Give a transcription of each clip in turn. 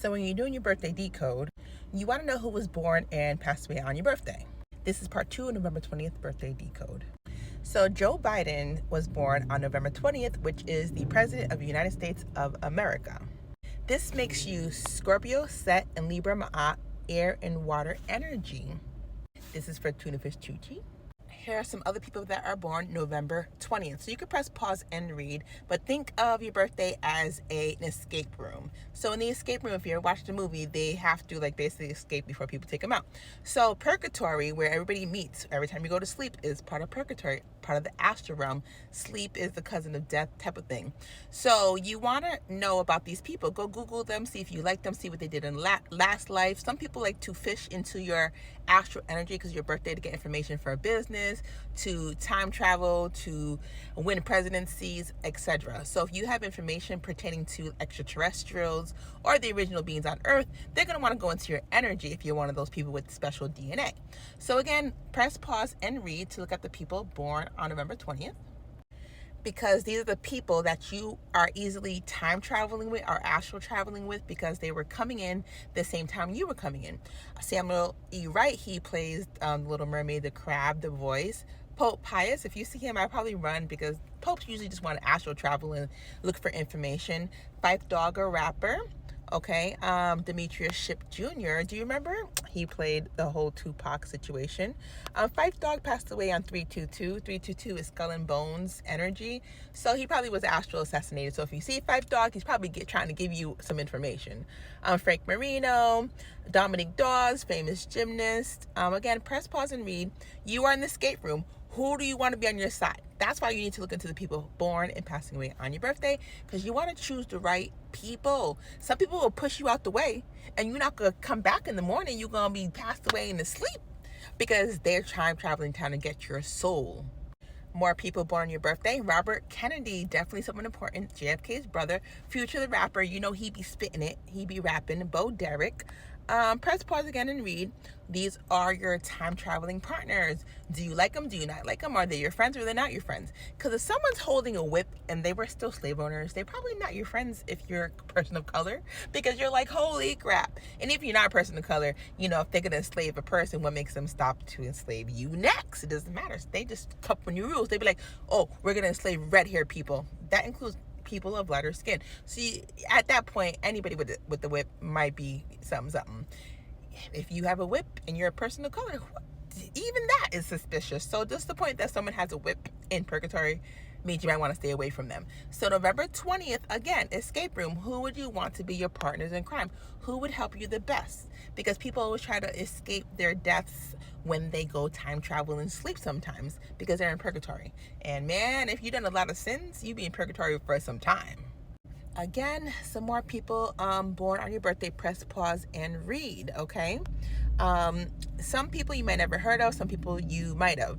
So when you're doing your birthday decode, you want to know who was born and passed away on your birthday. This is part 2 of November 20th birthday decode. So Joe Biden was born on November 20th, which is the President of the United States of America. This makes you Scorpio, Set, and Libra Ma'at, air and water energy. This is for Tuna Fish Chuchi. Here are some other people that are born November 20th. So you can press pause and read, but think of your birthday as an escape room. So in the escape room, if you're watching the movie, they have to basically escape before people take them out. So purgatory, where everybody meets every time you go to sleep, is part of purgatory, part of the astral realm. Sleep is the cousin of death type of thing. So you want to know about these people. Go Google them, see if you like them, see what they did in last life. Some people like to fish into your astral energy because your birthday to get information for a business, to time travel, to win presidencies, etc. So if you have information pertaining to extraterrestrials or the original beings on Earth, they're going to want to go into your energy if you're one of those people with special DNA. So again, press pause and read to look at the people born on November 20th. Because these are the people that you are easily time traveling with or astral traveling with, because they were coming in the same time you were coming in. Samuel E. Wright, he plays Little Mermaid, the crab, the voice. Pope Pius, if you see him, I probably run, because popes usually just want to astral travel and look for information. Fife Dog, a rapper. Okay, Demetrius Shipp Jr., do you remember? He played the whole Tupac situation. Fife Dog passed away on 322. 322 is skull and bones energy. So he probably was astral assassinated. So if you see Fife Dog, he's probably trying to give you some information. Frank Marino, Dominic Dawes, famous gymnast. Again, press pause and read. You are in the escape room. Who do you want to be on your side? That's why you need to look into the people born and passing away on your birthday, because you want to choose the right people. Some people will push you out the way, and you're not going to come back in the morning. You're going to be passed away in the sleep, because they're time traveling, trying to get your soul. More people born on your birthday. Robert Kennedy, definitely someone important. JFK's brother. Future the rapper, you know he be spitting it. He be rapping. Bo Derek. Press pause again and read. These are your time traveling partners. Do you like them? Do you not like them? Are they your friends or they're not your friends? Because if someone's holding a whip and they were still slave owners, they're probably not your friends if you're a person of color, because you're like, holy crap. And if you're not a person of color, you know, if they're going to enslave a person, what makes them stop to enslave you next? It doesn't matter. They just couple new rules. They'd be like, oh, we're going to enslave red-haired people. That includes people of lighter skin. So at that point, anybody with the whip might be something. If you have a whip and you're a person of color, even that is suspicious. So just the point that someone has a whip in purgatory means you might want to stay away from them. So November 20th, again, escape room. Who would you want to be your partners in crime? Who would help you the best? Because people always try to escape their deaths when they go time travel and sleep sometimes, because they're in purgatory. And man, if you've done a lot of sins, you be in purgatory for some time. Again, some more people born on your birthday. Press pause and read, okay? Some people you might never heard of, some people you might have.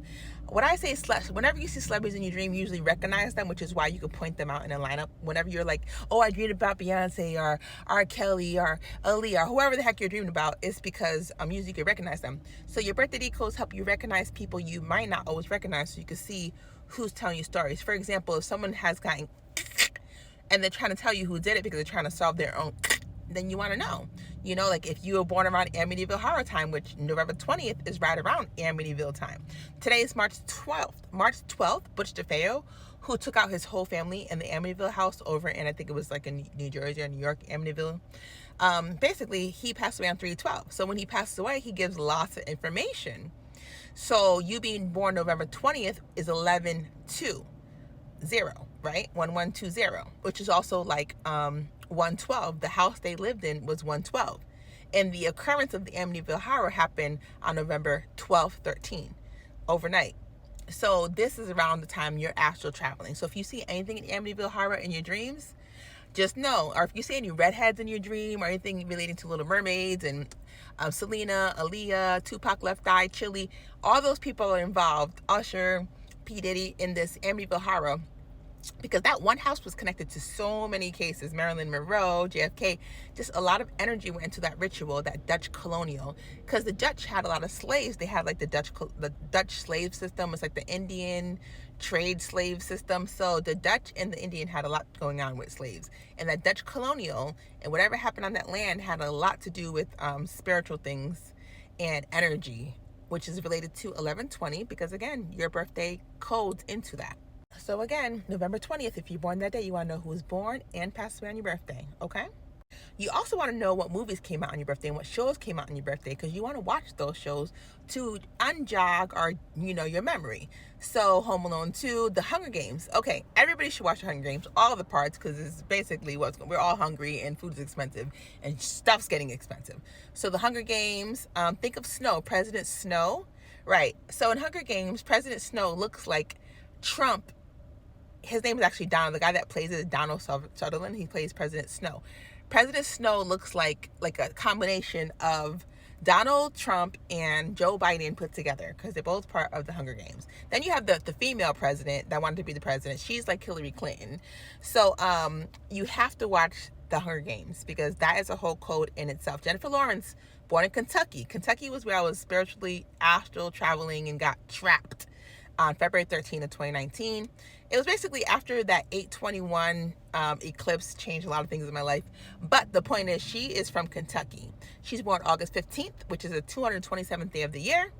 When I say whenever you see celebrities in your dream, you usually recognize them, which is why you can point them out in a lineup. Whenever you're like, oh, I dreamed about Beyonce or R. Kelly or Aaliyah or whoever the heck you're dreaming about, it's because usually you can recognize them. So your birthday decodes help you recognize people you might not always recognize, so you can see who's telling you stories. For example, if someone has gotten and they're trying to tell you who did it because they're trying to solve their own, then you want to know. You know, like if you were born around Amityville Horror time, which November 20th is right around Amityville time. Today is March 12th. March 12th, Butch DeFeo, who took out his whole family in the Amityville house over in, I think it was like in New Jersey or New York, Amityville. Basically, he passed away on 3/12. So when he passes away, he gives lots of information. So you being born November 20th is 11/2. 0, right? 1120, which is also like 112. The house they lived in was 112. And the occurrence of the Amityville Horror happened on November 12th, 13, overnight. So this is around the time you're astral traveling. So if you see anything in Amityville Horror in your dreams, just know. Or if you see any redheads in your dream or anything relating to Little Mermaids and Selena, Aaliyah, Tupac, Left Eye, Chili, all those people are involved. Usher, P. Diddy in this Amityville Horror. because that one house was connected to so many cases. Marilyn Monroe, JFK, just a lot of energy went into that ritual, that Dutch colonial, because the Dutch had a lot of slaves. They had like the Dutch slave system. It's like the Indian trade slave system. So the Dutch and the Indian had a lot going on with slaves, and that Dutch colonial and whatever happened on that land had a lot to do with spiritual things and energy, which is related to 1120, because again, your birthday codes into that. So again, November 20th, if you're born that day, you want to know who was born and passed away on your birthday, okay? You also want to know what movies came out on your birthday and what shows came out on your birthday, because you want to watch those shows to unjog or, your memory. So Home Alone 2, The Hunger Games. Okay, everybody should watch The Hunger Games, all the parts, because it's basically we're all hungry and food is expensive and stuff's getting expensive. So The Hunger Games, think of Snow, President Snow. Right, so in Hunger Games, President Snow looks like Trump. His name is actually Donald. The guy that plays it is Donald Sutherland. He plays President Snow. President Snow looks like a combination of Donald Trump and Joe Biden put together, because they're both part of the Hunger Games. Then you have the female president that wanted to be the president. She's like Hillary Clinton. So you have to watch the Hunger Games, because that is a whole code in itself. Jennifer Lawrence, born in Kentucky. Kentucky was where I was spiritually astral traveling and got trapped on February 13th of 2019. It was basically after that 8/21 eclipse changed a lot of things in my life. But the point is, she is from Kentucky. She's born August 15th, which is the 227th day of the year.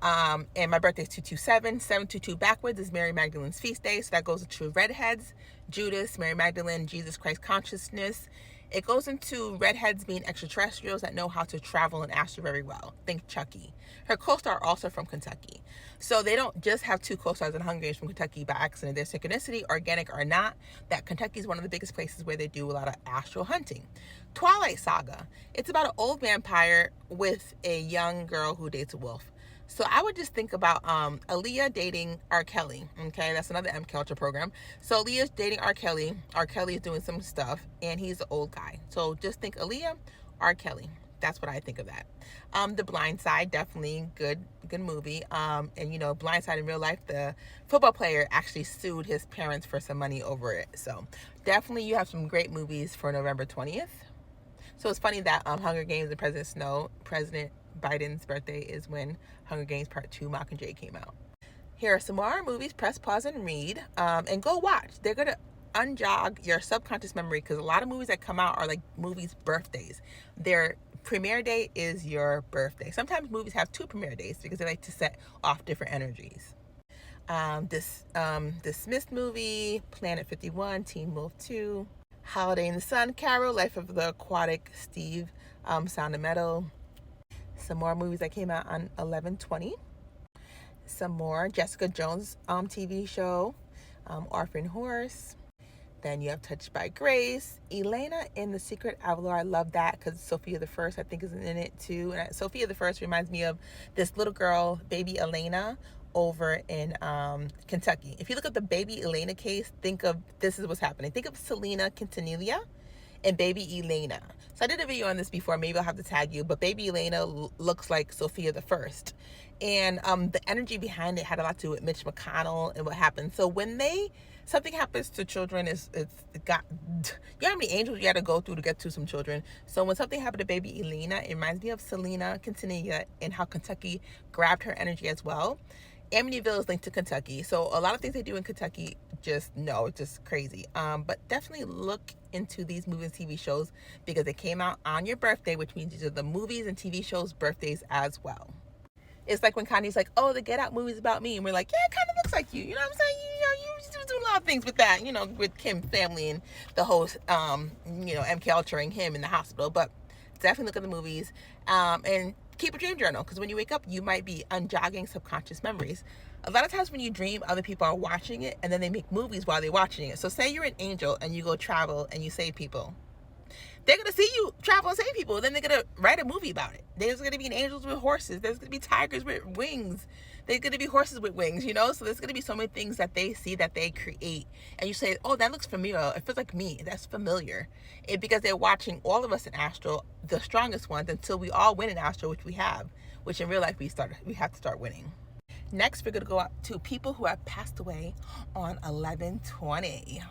And my birthday is 227. 722 backwards is Mary Magdalene's feast day. So that goes into redheads, Judas, Mary Magdalene, Jesus Christ consciousness. It goes into redheads being extraterrestrials that know how to travel in astral very well. Think Chucky. Her co-star also from Kentucky. So they don't just have two co-stars in Hunger Games from Kentucky by accident. There's synchronicity, organic or not, that Kentucky is one of the biggest places where they do a lot of astral hunting. Twilight Saga. It's about an old vampire with a young girl who dates a wolf. So I would just think about Aaliyah dating R. Kelly. Okay, that's another M Culture program. So Aaliyah's dating R. Kelly. R. Kelly is doing some stuff, and he's an old guy. So just think Aaliyah, R. Kelly. That's what I think of that. The Blind Side, definitely good movie. And Blind Side in real life, the football player actually sued his parents for some money over it. So definitely you have some great movies for November 20th. So it's funny that Hunger Games and President Biden's birthday is when Hunger Games Part 2 Mockingjay came out. Here are some more movies. Press pause and read, and go watch. They're going to unjog your subconscious memory, because a lot of movies that come out are like movies' birthdays. Their premiere day is your birthday. Sometimes movies have two premiere days because they like to set off different energies. This Dismissed movie, Planet 51, Teen Wolf 2, Holiday in the Sun, Carol, Life of the Aquatic, Steve, Sound of Metal. Some more movies that came out on 11/20. Some more Jessica Jones TV show, Orphan Horse. Then you have Touched by Grace, Elena in The Secret Avalar. I love that because Sophia the First, I think, is in it too. And Sophia the First reminds me of this little girl, baby Elena, over in Kentucky. If you look at the baby Elena case, think of, this is what's happening. Think of Selena Quintanilla and baby Elena. So I did a video on this before. Maybe I'll have to tag you. But baby Elena looks like Sophia the First. And the energy behind it had a lot to do with Mitch McConnell and what happened. So when something happens to children, you know how many angels you got to go through to get to some children. So when something happened to baby Elena, it reminds me of Selena Quintanilla and how Kentucky grabbed her energy as well. Amityville is linked to Kentucky. So a lot of things they do in Kentucky, it's just crazy. But definitely look into these movies and TV shows because they came out on your birthday, which means these are the movies and TV shows birthdays as well. It's like when Kanye's like, oh, the Get Out movie's about me. And we're like, yeah, it kind of looks like you. You know what I'm saying? You do a lot of things with that, with Kim family and the whole, MK Ultraing him in the hospital. But definitely look at the movies and keep a dream journal, because when you wake up, you might be unjogging subconscious memories. A lot of times when you dream, other people are watching it and then they make movies while they're watching it. So say you're an angel and you go travel and you save people. They're going to see you travel and save people. Then they're going to write a movie about it. There's going to be angels with horses. There's going to be tigers with wings. There's going to be horses with wings, So there's going to be so many things that they see that they create. And you say, oh, that looks familiar. It feels like me. That's familiar. Because they're watching all of us in astral, the strongest ones, until we all win in astral, which we have. Which in real life, we have to start winning. Next, we're going to go out to people who have passed away on 11/20.